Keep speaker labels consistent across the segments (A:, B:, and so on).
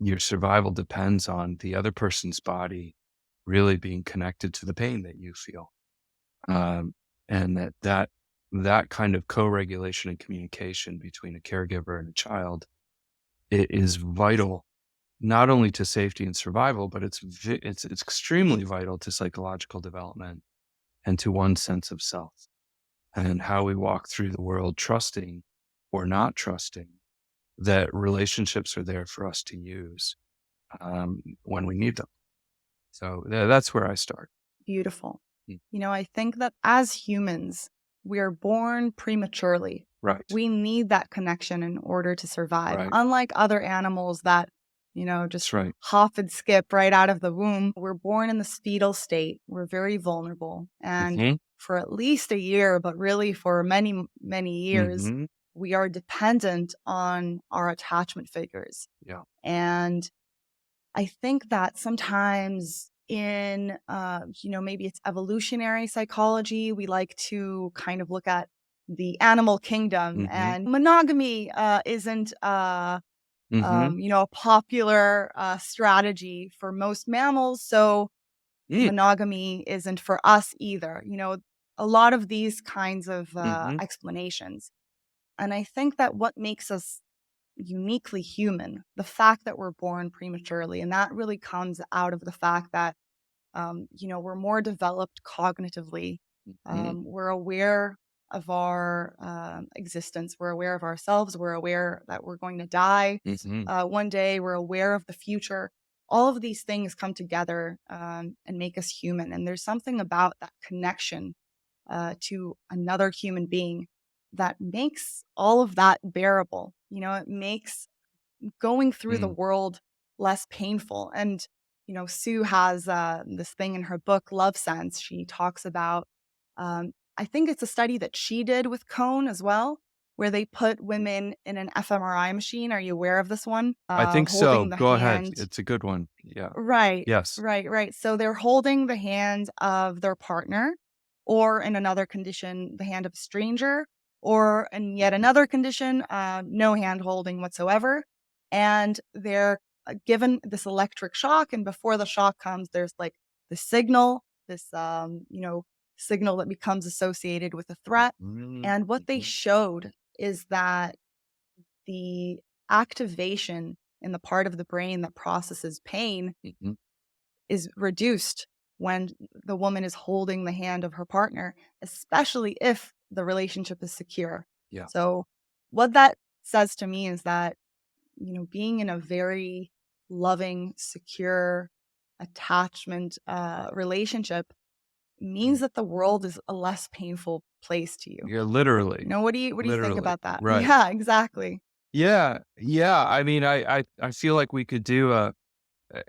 A: your survival depends on the other person's body really being connected to the pain that you feel. Um, and that kind of co-regulation and communication between a caregiver and a child, it is vital not only to safety and survival, but it's extremely vital to psychological development and to one's sense of self and how we walk through the world, trusting or not trusting that relationships are there for us to use when we need them. So that's where I start.
B: Beautiful.
A: Mm.
B: I think that as humans, we are born prematurely.
A: Right.
B: We need that connection in order to survive.
A: Right.
B: Unlike other animals that, just
A: That's right.
B: hop and skip right out of the womb, we're born in this fetal state. We're very vulnerable. And
A: Hmm.
B: for at least a year, but really for many, many years,
A: Hmm.
B: we are dependent on our attachment figures.
A: Yeah.
B: And I think that sometimes in, maybe it's evolutionary psychology, we like to kind of look at the animal kingdom,
A: Hmm.
B: and monogamy isn't,
A: Hmm.
B: a popular strategy for most mammals. So
A: Mm.
B: monogamy isn't for us either. A lot of these kinds of
A: Hmm.
B: explanations. And I think that what makes us uniquely human, the fact that we're born prematurely, and that really comes out of the fact that, we're more developed cognitively.
A: Hmm.
B: We're aware of our existence. We're aware of ourselves. We're aware that we're going to die
A: Hmm.
B: one day. We're aware of the future. All of these things come together and make us human. And there's something about that connection to another human being that makes all of that bearable. It makes going through the
A: Mm.
B: world less painful. And, Sue has this thing in her book, Love Sense. She talks about, I think it's a study that she did with Cone as well, where they put women in an fMRI machine. Are you aware of this one?
A: I think so.
B: Holding the
A: Go ahead.
B: hand.
A: It's a good one. Yeah.
B: Right,
A: Yes.
B: right, right. So they're holding the hand of their partner, or in another condition, the hand of a stranger, or in yet another condition, no hand holding whatsoever. And they're given this electric shock. And before the shock comes, there's like the signal, this, signal that becomes associated with a threat.
A: Mhm.
B: And what they
A: Mhm.
B: showed is that the activation in the part of the brain that processes pain
A: Mhm.
B: is reduced when the woman is holding the hand of her partner, especially if the relationship is secure.
A: Yeah.
B: So, what that says to me is that, being in a very loving, secure attachment relationship means
A: Mm.
B: that the world is a less painful place to you.
A: Yeah, literally.
B: What do you think
A: Literally.
B: about that?
A: Right.
B: Yeah, exactly.
A: Yeah. Yeah. I mean, I feel like we could do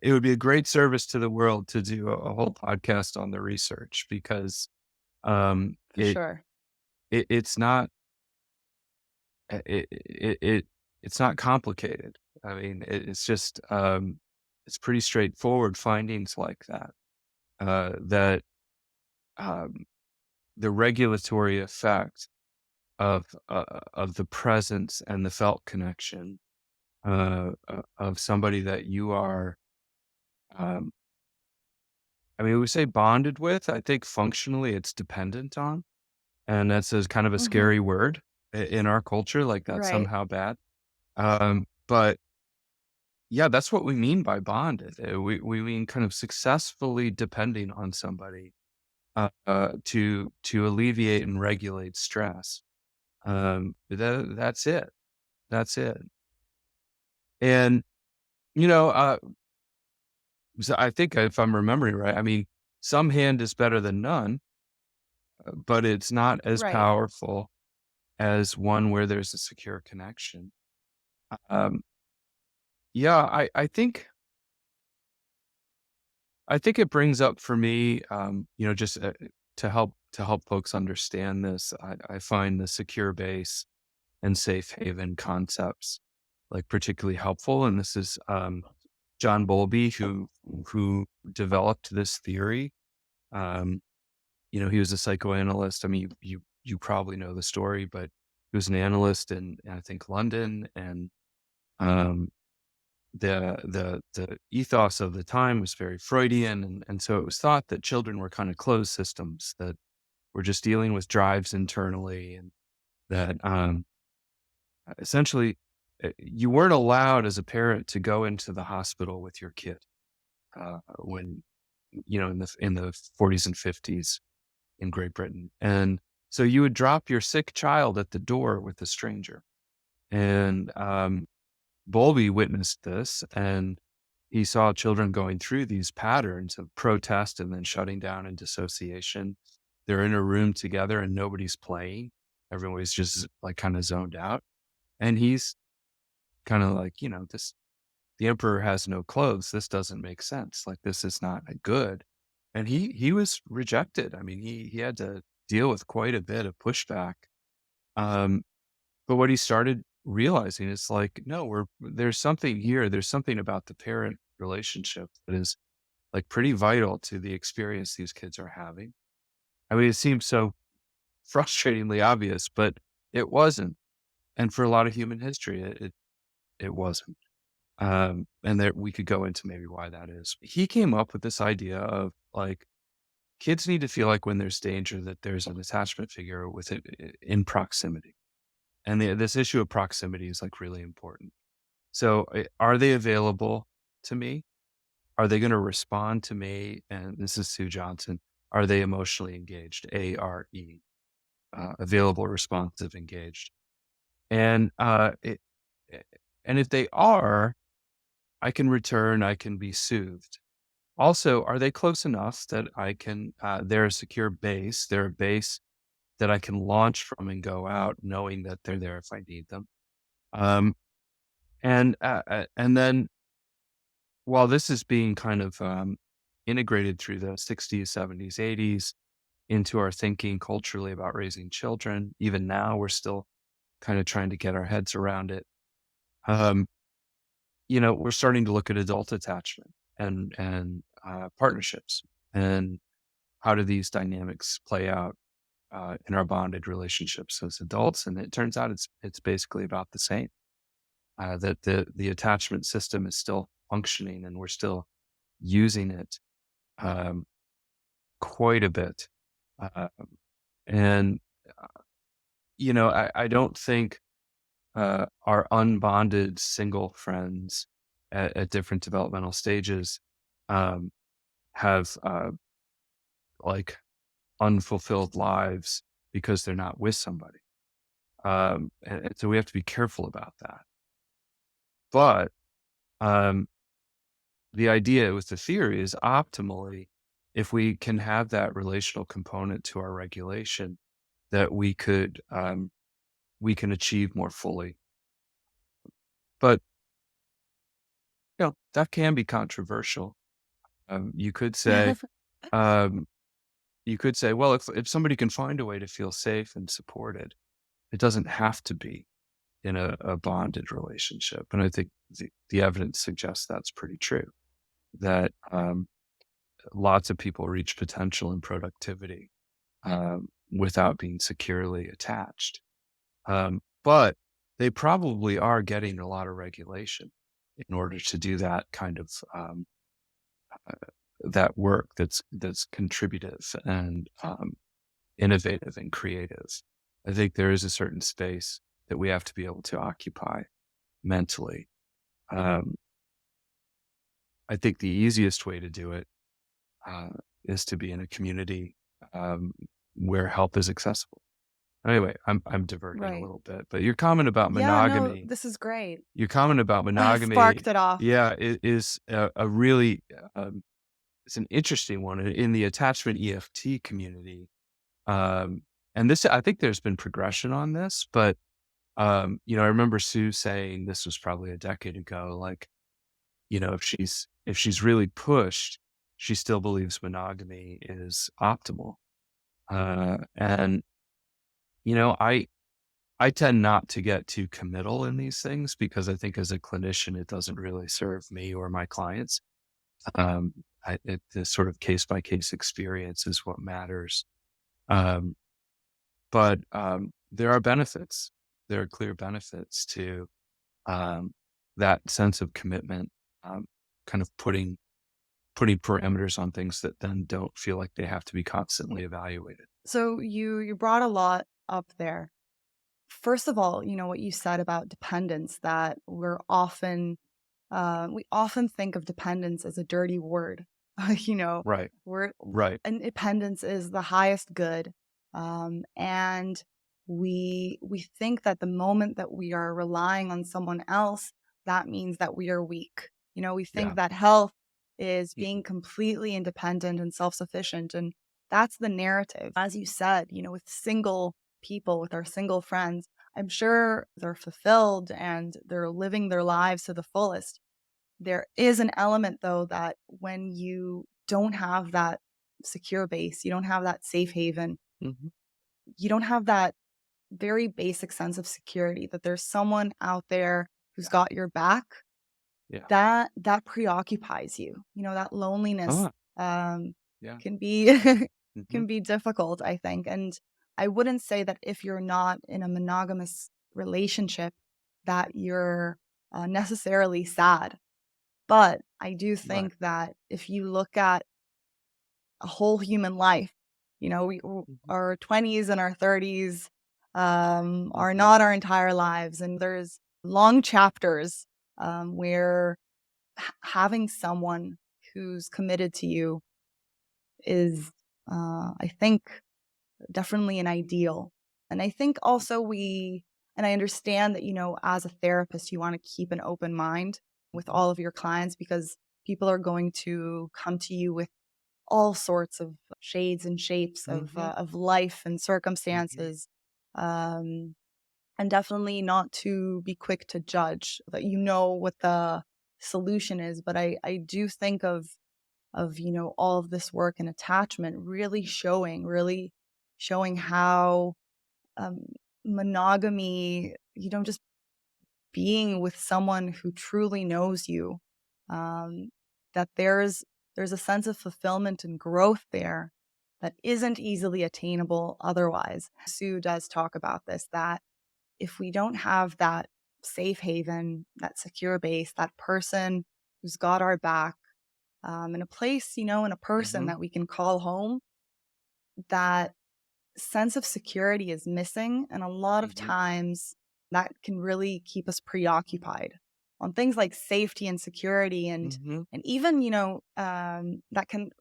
A: it would be a great service to the world to do a whole podcast on the research because um
B: For
A: it,
B: sure.
A: it's not it's not complicated. I mean, it's just it's pretty straightforward findings like that. That um the regulatory effect of the presence and the felt connection of somebody that you are, um, I mean, we say bonded with. I think functionally it's dependent on, and that's a kind of a
B: Mhm.
A: scary word in our culture, like that's
B: Right.
A: somehow bad. But yeah, that's what we mean by bonded. We mean kind of successfully depending on somebody to alleviate and regulate stress. That's it. That's it. And, you know, so I think if I'm remembering right, I mean, some hand is better than none, but it's not as
B: Right.
A: powerful as one where there's a secure connection. Um, yeah, I think it brings up for me, just to help folks understand this. I find the secure base and safe haven concepts like particularly helpful, and this is John Bowlby who developed this theory. Um, he was a psychoanalyst. I mean, you probably know the story, but he was an analyst in I think London, and um, the ethos of the time was very Freudian, and so it was thought that children were kind of closed systems that were just dealing with drives internally, and that essentially you weren't allowed as a parent to go into the hospital with your kid when in the 40s and 50s in Great Britain, and so you would drop your sick child at the door with a stranger, and Bowlby witnessed this, and he saw children going through these patterns of protest and then shutting down and dissociation. They're in a room together and nobody's playing. Everybody's just like kind of zoned out. And he's kind of like, the emperor has no clothes. This doesn't make sense. Like, this is not good. And he was rejected. I mean, he had to deal with quite a bit of pushback. Um, but what he started realizing is like, no, there's something here. There's something about the parent relationship that is like pretty vital to the experience these kids are having. I mean, it seems so frustratingly obvious, but it wasn't. And for a lot of human history, it wasn't. And there we could go into maybe why that is. He came up with this idea of like kids need to feel like when there's danger that there's an attachment figure with it in proximity. And this issue of proximity is like really important. So are they available to me? Are they going to respond to me? And this is Sue Johnson. Are they emotionally engaged? ARE, available, responsive, engaged. And and if they are, I can return. I can be soothed. Also, are they close enough that I can? They're a secure base. They're a base that I can launch from and go out, knowing that they're there if I need them. Um, and then while this is being kind of integrated through the 60s, 70s, 80s into our thinking culturally about raising children, even now we're still kind of trying to get our heads around it. Um, we're starting to look at adult attachment and partnerships, and how do these dynamics play out in our bonded relationships as adults? And it turns out it's basically about the same. That the attachment system is still functioning, and we're still using it um, quite a bit. Uh, and I don't think our unbonded single friends at different developmental stages um, have like unfulfilled lives because they're not with somebody. And so we have to be careful about that. But um, the idea with the theory is optimally, if we can have that relational component to our regulation, that we can achieve more fully. But that can be controversial. You could say, um, well, if somebody can find a way to feel safe and supported, it doesn't have to be in a bonded relationship. And I think the evidence suggests that's pretty true. That lots of people reach potential and productivity without being securely attached. But they probably are getting a lot of regulation in order to do that kind of that work that's contributive and innovative and creative. I think there is a certain space that we have to be able to occupy mentally. Um, I think the easiest way to do it uh, is to be in a community where help is accessible. Anyway, I'm diverting a
B: Right.
A: little bit, but your comment about
B: Yeah, no,
A: monogamy,
B: this is great.
A: your comment about monogamy,
B: Sparked it off.
A: yeah, is a really it's an interesting one in the attachment EFT community. Um, and this, I think there's been progression on this, but I remember Sue saying this was probably a decade ago, like, if she's really pushed, she still believes monogamy is optimal. And I tend not to get too committal in these things because I think as a clinician, it doesn't really serve me or my clients. Um, the sort of case by case experience is what matters. Um, but there are benefits. There are clear benefits to um, that sense of commitment, um, kind of putting parameters on things that then don't feel like they have to be constantly evaluated.
B: So you brought a lot up there. First of all, what you said about dependence, that we often think of dependence as a dirty word. you know,
A: Right.
B: we're
A: Right.
B: independence is the highest good, and we think that the moment that we are relying on someone else, that means that we are weak. We think
A: Yeah.
B: that health is
A: Mhm.
B: being completely independent and self-sufficient, and that's the narrative. As you said, with single people, with our single friends, I'm sure they're fulfilled and they're living their lives to the fullest. There is an element, though, that when you don't have that secure base, you don't have that safe haven,
A: Mhm.
B: you don't have that very basic sense of security that there's someone out there who's
A: Yeah.
B: got your back,
A: Yeah.
B: that preoccupies you. That loneliness,
A: Ah,
B: um,
A: yeah.
B: can be
A: Mhm.
B: can be difficult, I think, and I wouldn't say that if you're not in a monogamous relationship that you're, necessarily sad. But I do
A: Right.
B: think that if you look at a whole human life,
A: Mhm.
B: our 20s and our 30s, are
A: Mhm.
B: not our entire lives, and there's long chapters, where having someone who's committed to you is, I think, definitely an ideal. And I think also and I understand that, as a therapist, you want to keep an open mind with
A: Mhm.
B: all of your clients, because people are going to come to you with all sorts of shades and shapes
A: Mhm.
B: of life and
A: Mhm.
B: circumstances. Um, and definitely not to be quick to judge that what the solution is. But I do think of all of this work and attachment really showing how, um, monogamy, just being with someone who truly knows you, um, that there's a sense of fulfillment and growth there that isn't easily attainable otherwise. Sue does talk about this, that if we don't have that safe haven, that secure base, that person who's got our back, in a place, and a person
A: Mhm.
B: that we can call home, that sense of security is missing. And a lot of
A: Mhm.
B: times that can really keep us preoccupied on things like safety and security,
A: Mhm.
B: and even, that can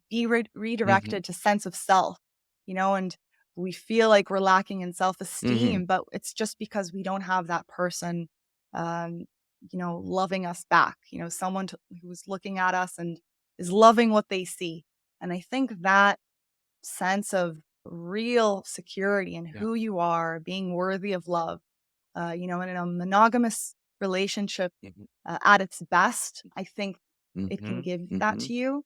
B: be
A: Mhm.
B: redirected to sense of self, and we feel like we're lacking in
A: Mhm.
B: self-esteem, but it's just because we don't have that person, um, loving us back, someone who's looking at us and is loving what they see. And I think that sense of real security in
A: Yeah.
B: who you are, being worthy of love, and in a monogamous relationship,
A: Mhm.
B: at its best, I think it can
A: Mhm.
B: give that
A: Mhm.
B: to you.